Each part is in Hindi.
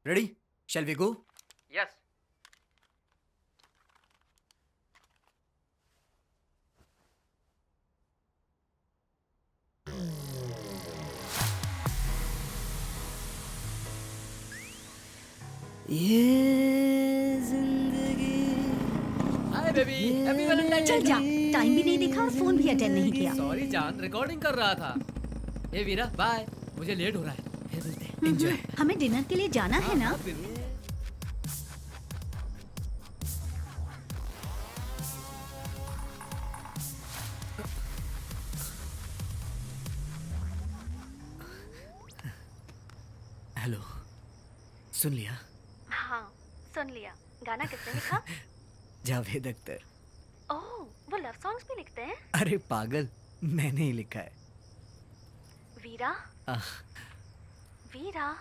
Ready? Shall we go? Yes. ये जिंदगी। हाय बेबी, हैप्पी वैलेंटाइन चल जा, टाइम भी नहीं देखा और फोन भी अटेंड नहीं किया। सॉरी जान, रिकॉर्डिंग कर रहा था। ए वीरा बाय, मुझे लेट हो रहा है, फिर मिलते हैं। Enjoy. हमें डिनर के लिए जाना है ना? हेलो, सुन लिया? हाँ, सुन लिया। गाना किसने लिखा? जावेद अख्तर। ओह, वो लव सॉन्ग्स भी लिखते हैं? अरे पागल, मैंने ही लिखा है। वीरा? आह, वीरा?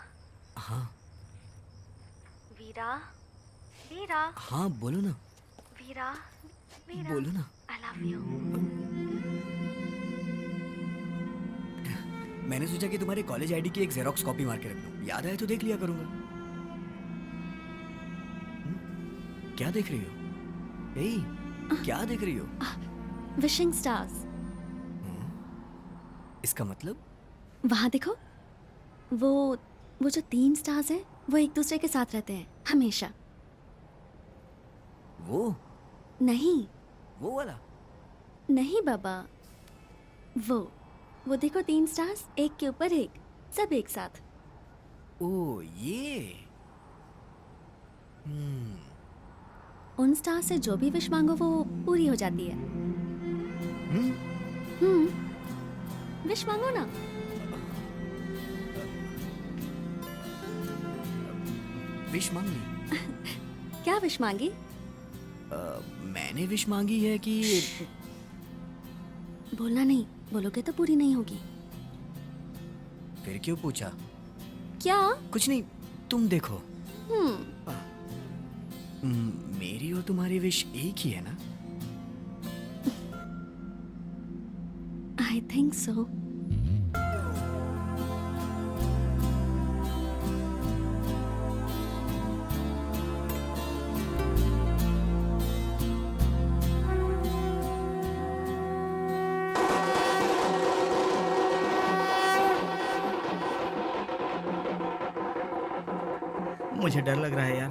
हाँ वीरा? वीरा? हाँ बोलो ना। वीरा? वीरा? बोलो ना। I love you. मैंने सोचा कि तुम्हारे कॉलेज आईडी की एक जेरोक्स कॉपी मार के रख लूं, याद आए तो देख लिया करूंगा। क्या देख रही हो? ए, क्या देख रही हो? Wishing stars. इसका मतलब? वहाँ देखो, वो जो 3 स्टार्स हैं, वो एक दूसरे के साथ रहते हैं हमेशा। वो नहीं वाला? नहीं बाबा, वो देखो 3 स्टार्स, एक के ऊपर एक, सब एक साथ। ओ ये। उन स्टार से जो भी विश मांगो वो पूरी हो जाती है। विश मांगो ना। विश मांग ली? क्या विश मांगी? मैंने विश मांगी है कि बोलना नहीं, बोलोगे तो पूरी नहीं होगी। फिर क्यों पूछा? क्या? कुछ नहीं, तुम देखो। मेरी और तुम्हारी विश एक ही है ना? I think so. मुझे डर लग रहा है यार,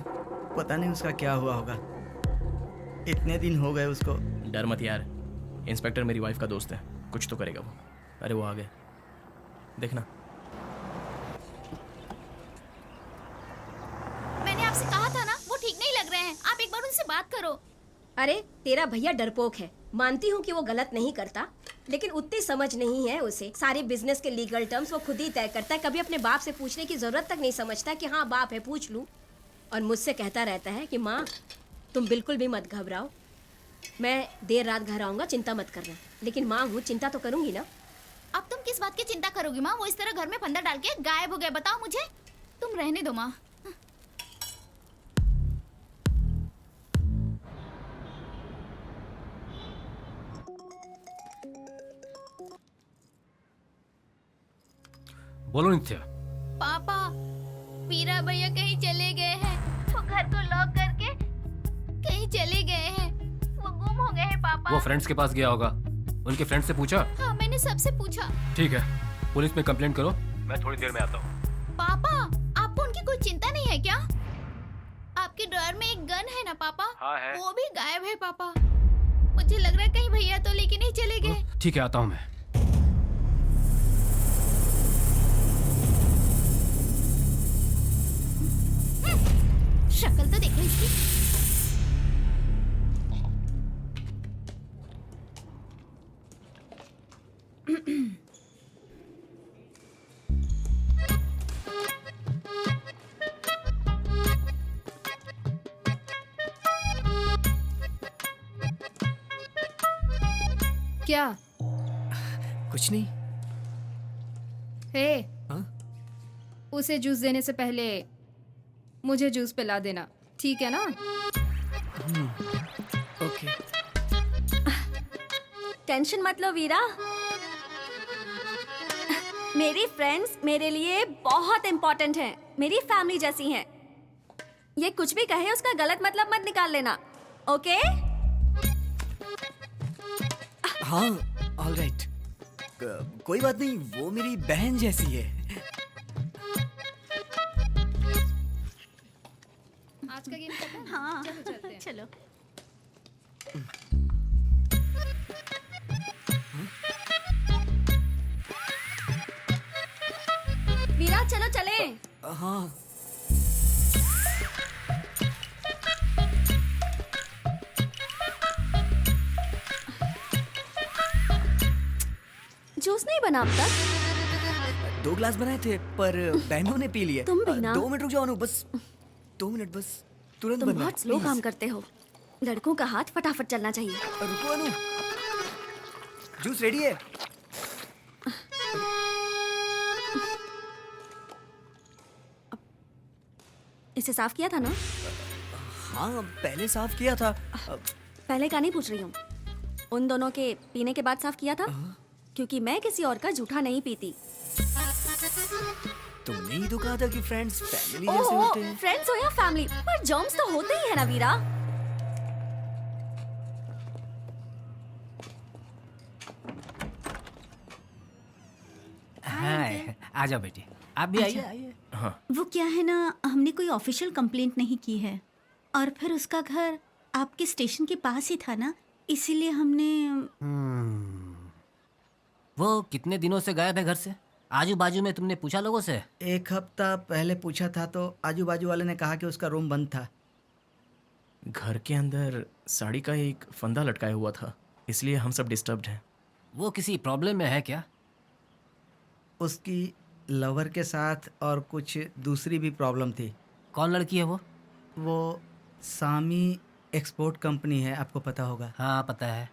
पता नहीं उसका क्या हुआ होगा। इतने दिन हो गए उसको। डर मत यार, इंस्पेक्टर मेरी वाइफ का दोस्त है, कुछ तो करेगा वो। अरे वो आ गए, देखना। मैंने आपसे कहा था ना, वो ठीक नहीं लग रहे हैं, आप एक बार उनसे बात करो। अरे तेरा भैया डरपोक है, मानती हूँ कि वो गलत नहीं करता, लेकिन उतनी समझ नहीं है उसे। सारे बिजनेस के लीगल टर्म्स वो खुद ही तय करता है, कभी अपने बाप से पूछने की जरूरत तक नहीं समझता कि हाँ बाप है पूछ लूँ। और मुझसे कहता रहता है कि माँ तुम बिल्कुल भी मत घबराओ, मैं देर रात घर आऊँगा, चिंता मत करना। लेकिन माँ हूँ, चिंता तो करूँगी ना। अब तुम किस बात की चिंता करोगी माँ? वो इस तरह घर में फंदा डाल के गायब हो गया, बताओ मुझे। तुम रहने दो माँ। बोलो नित्या। पापा, वीरा भैया कहीं चले गए हैं, वो घर को लॉक करके कहीं चले गए हैं, वो गुम हो गए हैं पापा। वो फ्रेंड्स के पास गया होगा, उनके फ्रेंड्स से पूछा? हाँ मैंने सबसे पूछा। ठीक है, पुलिस में कंप्लेंट करो, मैं थोड़ी देर में आता हूँ। पापा, आपको उनकी कोई चिंता नहीं है क्या? आपके ड्रॉअर में एक गन है ना पापा? हाँ है। वो भी गायब है पापा। मुझे लग रहा है कहीं भैया तो लेके नहीं चले गए। ठीक है, आता हूँ मैं। शक्ल तो देखो इसकी। क्या? कुछ नहीं। हे, हाँ? उसे जूस देने से पहले मुझे जूस पिला देना, ठीक है ना? ओके। टेंशन मत लो वीरा, मेरी फ्रेंड्स मेरे लिए बहुत इम्पोर्टेंट हैं, मेरी फैमिली जैसी हैं। ये कुछ भी कहे उसका गलत मतलब मत निकाल लेना, ओके? हाँ, ऑल राइट। कोई बात नहीं, वो मेरी बहन जैसी है। आज का गेम खत्म। हाँ, चलो चलते हैं। चलो। वीरा चलो चले। हाँ। जूस नहीं बना अब तक? 2 ग्लास बनाए थे पर बहनों ने पी लिए। तुम भी ना? 2 मिनट रुक जाओ अनु, बस 2 मिनट बस, तुरंत तुम बनना। बहुत स्लो please। काम करते हो। लड़कों का हाथ फटाफट चलना चाहिए। रुको अनु, जूस रेडी है। इसे साफ किया था ना? हाँ, पहले साफ किया था। पहले का नहीं पूछ रही हूँ, उन दोनों के पीने के बाद साफ किया था? क्योंकि मैं किसी और का जूठा नहीं पीती। तुमने ही तो कहा था कि फ्रेंड्स फैमिली जैसे होते हैं। फ्रेंड्स हो या फैमिली, पर जर्म्स तो होते ही है ना वीरा। हाय, आ जाओ बेटी, आप भी आइए आइए। वो क्या है ना, हमने कोई ऑफिशियल कंप्लेंट नहीं की है और फिर उसका घर आपके स्टेशन के पास ही था ना, इसीलिए हमने। वो कितने दिनों से गायब है घर से? आजू बाजू में तुमने पूछा लोगों से? 1 हफ्ता पहले पूछा था तो आजू बाजू वाले ने कहा कि उसका रूम बंद था। घर के अंदर साड़ी का एक फंदा लटकाया हुआ था, इसलिए हम सब डिस्टर्ब्ड हैं। वो किसी प्रॉब्लम में है क्या? उसकी लवर के साथ और कुछ दूसरी भी प्रॉब्लम थी। कौन लड़की है वो? वो सामी एक्सपोर्ट कंपनी है, आपको पता होगा। हाँ पता है।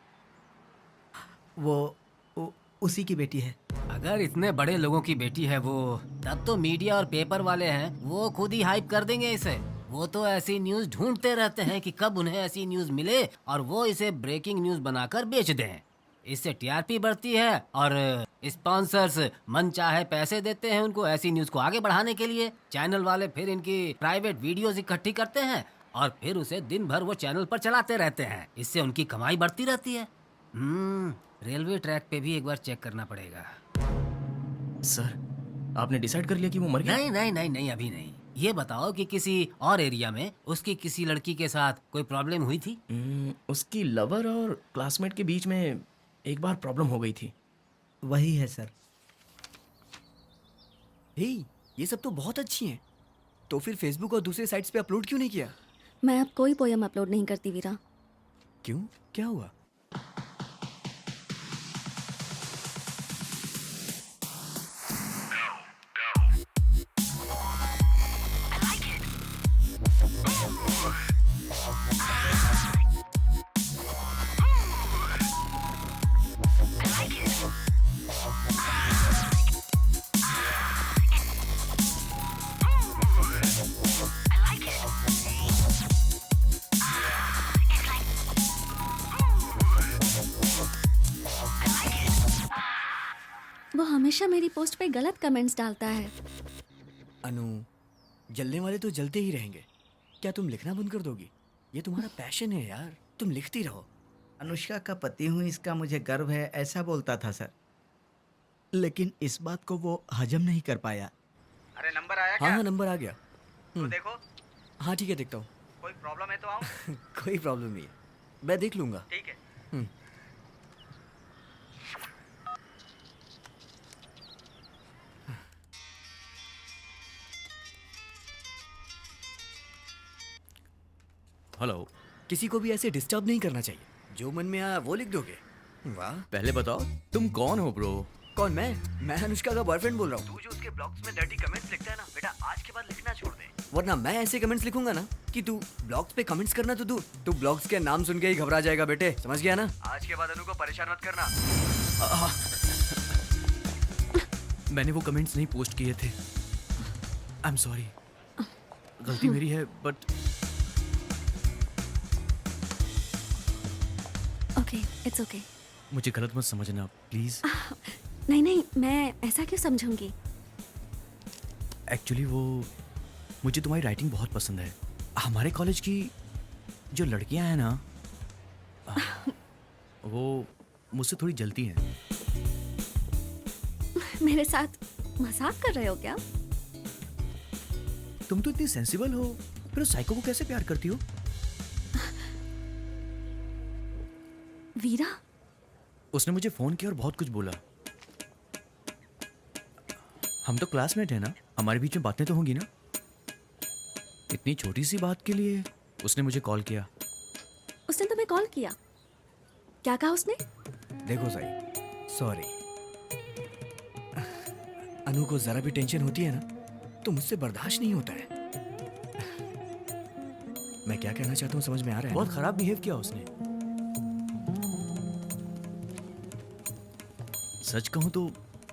वो उसी की बेटी है। अगर इतने बड़े लोगों की बेटी है वो, तब तो मीडिया और पेपर वाले हैं वो खुद ही हाइप कर देंगे इसे। वो तो ऐसी न्यूज ढूंढते रहते हैं कि कब उन्हें ऐसी न्यूज मिले और वो इसे ब्रेकिंग न्यूज बनाकर बेच दें। इससे टीआरपी बढ़ती है और स्पॉन्सर्स मन चाहे पैसे देते हैं उनको ऐसी न्यूज को आगे बढ़ाने के लिए। चैनल वाले फिर इनकी प्राइवेट वीडियोस इकट्ठी करते हैं और फिर उसे दिन भर वो चैनल पर चलाते रहते हैं। इससे उनकी कमाई बढ़ती रहती है। रेलवे ट्रैक पे भी एक बार चेक करना पड़ेगा। सर, आपने डिसाइड कर लिया कि वो मर गया? नहीं नहीं नहीं नहीं, अभी नहीं। ये बताओ कि किसी और एरिया में उसकी किसी लड़की के साथ कोई प्रॉब्लम हुई थी? उसकी लवर और क्लासमेट के बीच में एक बार प्रॉब्लम हो गई थी। वही है सर। हे, ये सब तो बहुत अच्छी हैं। तो फिर फेसबुक और दूसरे साइट्स पे अपलोड क्यों नहीं किया? मैं अब कोई पोयम अपलोड नहीं करती वीरा। क्यों, क्या हुआ? वो हमेशा मेरी पोस्ट पे गलत कमेंट्स डालता है। अनु, जलने वाले तो जलते ही रहेंगे। क्या तुम लिखना बंद कर दोगी? ये तुम्हारा पैशन है यार, तुम लिखती रहो। अनुष्का का पति हूँ, इसका मुझे गर्व है, ऐसा बोलता था सर। लेकिन इस बात को वो हजम नहीं कर पाया। अरे नंबर आया हाँ हाँ, नंबर आ गया। तो देखो, हाँ ठीक है, देखता हूँ। कोई प्रॉब्लम है तो आओ। कोई प्रॉब्लम नहीं है, मैं देख लूंगा। ठीक है। हेलो। किसी को भी ऐसे डिस्टर्ब नहीं करना चाहिए। जो मन में आया वो लिख दोगे। वाह। पहले बताओ तुम कौन हो ब्रो? कौन? मैं अनुष्का का बॉयफ्रेंड बोल रहा हूँ। तू जो उसके ब्लॉग्स में डर्टी कमेंट्स लिखता है ना बेटा, आज के बाद लिखना छोड़ दे। वरना मैं ऐसे कमेंट्स लिखूंगा ना कि तू ब्लॉग्स पे कमेंट्स करना तो दूर, तू ब्लॉग्स के नाम सुन के ही घबरा जाएगा बेटे, समझ गया ना? आज के बाद अनु को परेशान मत करना। मैंने वो कमेंट्स नहीं पोस्ट किए थे। आई एम सॉरी, गलती मेरी है। But okay, it's okay. मुझे गलत मत समझना प्लीज। नहीं नहीं, मैं ऐसा क्यों समझूंगी? एक्चुअली वो मुझे तुम्हारी राइटिंग बहुत पसंद है। हमारे कॉलेज की जो लड़कियां हैं ना, वो मुझसे थोड़ी जलती हैं। मेरे साथ मजाक कर रहे हो क्या? तुम तो इतनी सेंसिबल हो, फिर उस साइको को कैसे प्यार करती हो? वीरा, उसने मुझे फोन किया और बहुत कुछ बोला। हम तो क्लासमेट हैं ना, हमारे बीच में बातें तो होंगी ना। इतनी छोटी सी बात के लिए उसने मुझे कॉल किया। उसने तुम्हें कॉल किया? क्या कहा उसने? देखो साई, सॉरी। अनु को जरा भी टेंशन होती है ना तो मुझसे बर्दाश्त नहीं होता है। मैं क्या कहना चाहता हूँ समझ में आ रहा है? बहुत खराब बिहेव किया उसने। सच कहूं तो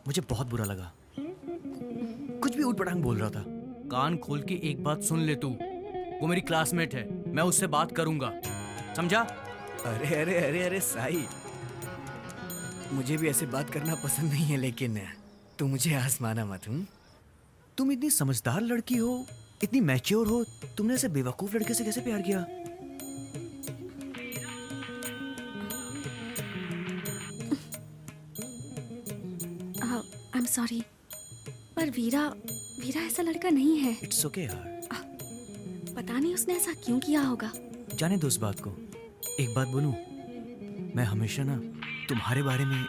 मुझे बहुत बुरा लगा। कुछ भी ऊट पटांग बोल रहा था। कान खोल के एक बात सुन ले तू, वो मेरी क्लासमेट है, मैं उससे बात करूंगा, समझा? अरे अरे अरे अरे साई, मुझे भी ऐसे बात करना पसंद नहीं है, लेकिन तू मुझे आजमाना मत। तुम इतनी समझदार लड़की हो, इतनी मैच्योर हो, तुमने ऐसे बेवकूफ लड़के से कैसे प्यार किया? आई एम सॉरी, पर वीरा ऐसा लड़का नहीं है। इट्स ओके यार। पता नहीं उसने ऐसा क्यों किया होगा। जाने दो उस बात को। एक बात बोलूं, मैं हमेशा ना तुम्हारे बारे में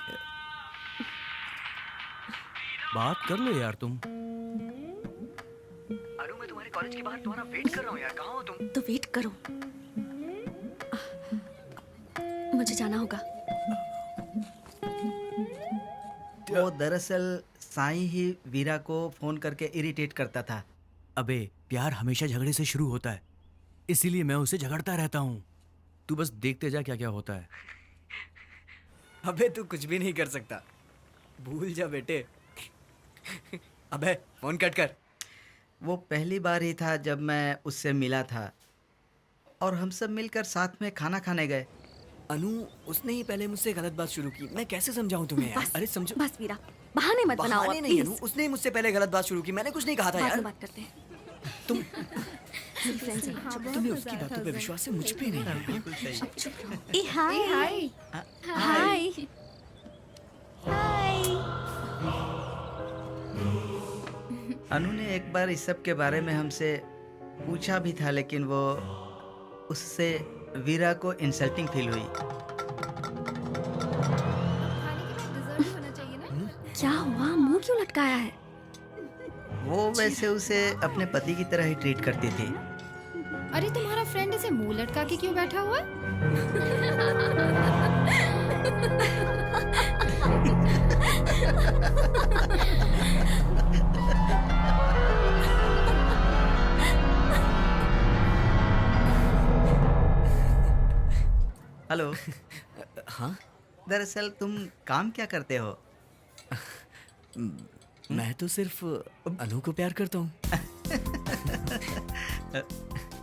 बात कर लो यार तुम। अनु, मैं तुम्हारे कॉलेज के बाहर तुम्हारा वेट कर रहा हूँ यार, कहाँ हो तुम? तो वेट करो, मुझे जाना होगा। वो दरअसल साई ही वीरा को फोन करके इरिटेट करता था। अबे प्यार हमेशा झगड़े से शुरू होता है, इसीलिए मैं उसे झगड़ता रहता हूँ। तू बस देखते जा क्या क्या होता है। अबे तू कुछ भी नहीं कर सकता, भूल जा बेटे। अबे फोन कट कर। वो पहली बार ही था जब मैं उससे मिला था और हम सब मिलकर साथ में खाना खाने गए। अनु, उसने ही पहले मुझसे गलत बात शुरू की। मैं कैसे समझाऊं तुम्हें यार? अरे समझो। बस वीरा, बहाने मत बनाओ बहाने अब, नहीं अनु, प्लीज। उसने ही मुझसे पहले गलत बात शुरू की। मैंने कुछ नहीं कहा था बाद यार। में बात करते हैं। तुम फ्रेंड्स हैं। तुम्हें उसकी बातों पे विश्वास है, मुझ पे नहीं है। बिल्कुल सही। चुप रहो। ए हाय हाय हाय। हाय। अनु ने एक बार इस सब के बारे में हमसे पूछा भी था, लेकिन वो उससे वीरा को इंसल्टिंग फील हुई। खाने के लिए डिजर्ट भी होना चाहिए ना। क्या हुआ? मुंह क्यों लटकाया है? वो वैसे उसे अपने पति की तरह ही ट्रीट करती थी। अरे तुम्हारा फ्रेंड ऐसे मुंह लटका के क्यों बैठा हुआ है? हेलो। हाँ, दरअसल तुम काम क्या करते हो? मैं तो सिर्फ अनु को प्यार करता हूँ।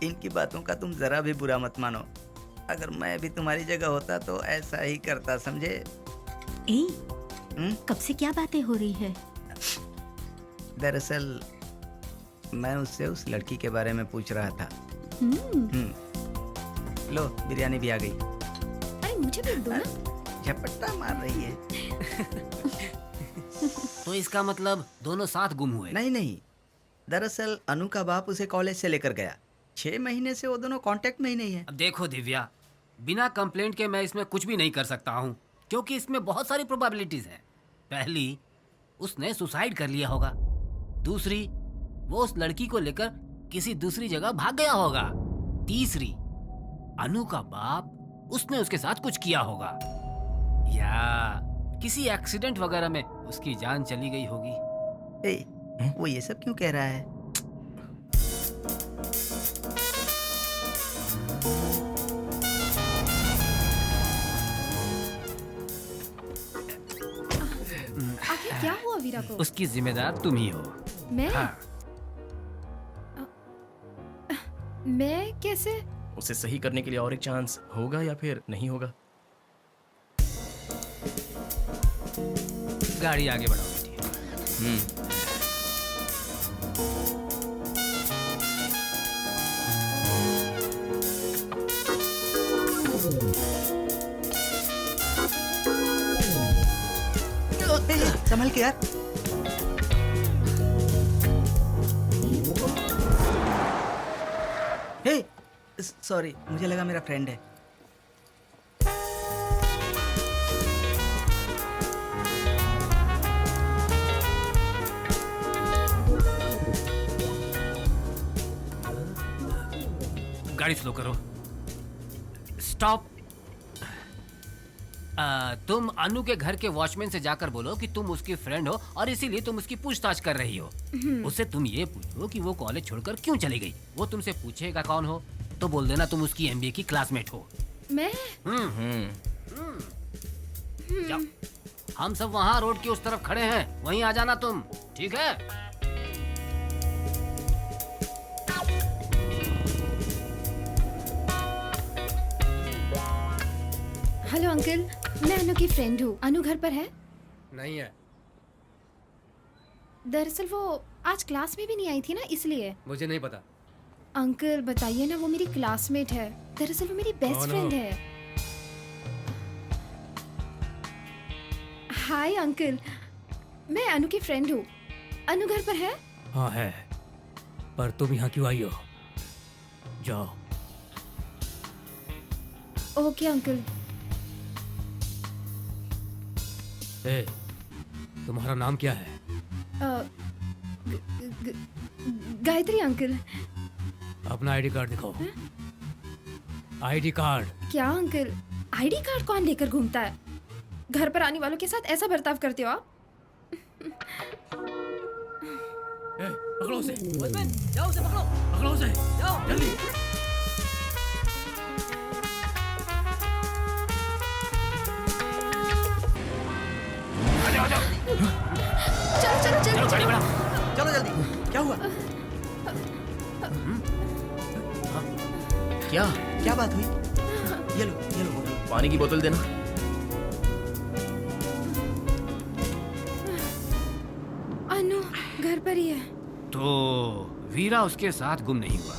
इनकी बातों का तुम जरा भी बुरा मत मानो। अगर मैं भी तुम्हारी जगह होता तो ऐसा ही करता, समझे? ए, हम्म? कब से क्या बातें हो रही है? दरअसल मैं उससे उस लड़की के बारे में पूछ रहा था। लो, बिरयानी भी आ गई। अरे मुझे भी दो ना। झपट्टा मार रही है। तो इसका मतलब दोनों साथ गुम हुए? नहीं नहीं, दरअसल अनु का बाप उसे कॉलेज से लेकर गया। 6 महीने से वो दोनों कांटेक्ट में ही नहीं है। अब देखो दिव्या, बिना कंप्लेंट के मैं इसमें कुछ भी नहीं कर सकता हूँ, क्योंकि इसमें बहुत सारी प्रोबेबिलिटीज हैं। पहली, उसने सुसाइड कर लिया होगा। दूसरी, वो उस लड़की को लेकर किसी दूसरी जगह भाग गया होगा। तीसरी, अनु का बाप उसने उसके साथ कुछ किया होगा, या किसी एक्सीडेंट वगैरह में उसकी जान चली गई होगी। वो ये सब क्यों कह रहा है? आखिर क्या हुआ वीरा को? उसकी जिम्मेदार तुम ही हो। मैं? हाँ। मैं कैसे? उसे सही करने के लिए और एक चांस होगा या फिर नहीं होगा? गाड़ी आगे बढ़ाओ बेटी। संभल के यार। हे, सॉरी, मुझे लगा मेरा फ्रेंड है। गाड़ी स्लो करो। स्टॉप। तुम अनु के घर के वॉचमैन से जाकर बोलो कि तुम उसकी फ्रेंड हो और इसीलिए तुम उसकी पूछताछ कर रही हो। उससे तुम ये पूछो कि वो कॉलेज छोड़कर क्यों चली गई। वो तुमसे पूछेगा कौन हो तो बोल देना तुम उसकी एमबीए की क्लासमेट हो। मैं जाओ। हम सब वहाँ रोड की उस तरफ खड़े हैं, वहीं आ जाना तुम, ठीक है? हेलो अंकल, मैं अनु की फ्रेंड हूँ। अनु घर पर है? नहीं है। दरअसल वो आज क्लास में भी नहीं आई थी ना, इसलिए। मुझे नहीं पता। अंकल बताइए ना, वो मेरी क्लासमेट है। दरअसल वो मेरी बेस्ट फ्रेंड है। हाय अंकल, मैं अनु की फ्रेंड हूँ। अनु घर पर है? हाँ है, पर तुम यहाँ क्यों आई हो? जाओ। Okay uncle. ए, तुम्हारा नाम क्या है? गायत्री अंकल। अपना आईडी कार्ड दिखाओ। ID card. क्या अंकल, आईडी कार्ड कौन लेकर घूमता है? घर पर आने वालों के साथ ऐसा बर्ताव करते हो आप? ए, पकड़ो उसे। जाओ उसे पकड़ो। पकड़ो उसे। जाओ जल्दी। चलो चलो चलो गाड़ी बढ़ा। चलो जल्दी। क्या हुआ? क्या बात हुई? ये लो बोतल। पानी की बोतल देना। अनु घर पर ही है। तो वीरा उसके साथ गुम नहीं हुआ।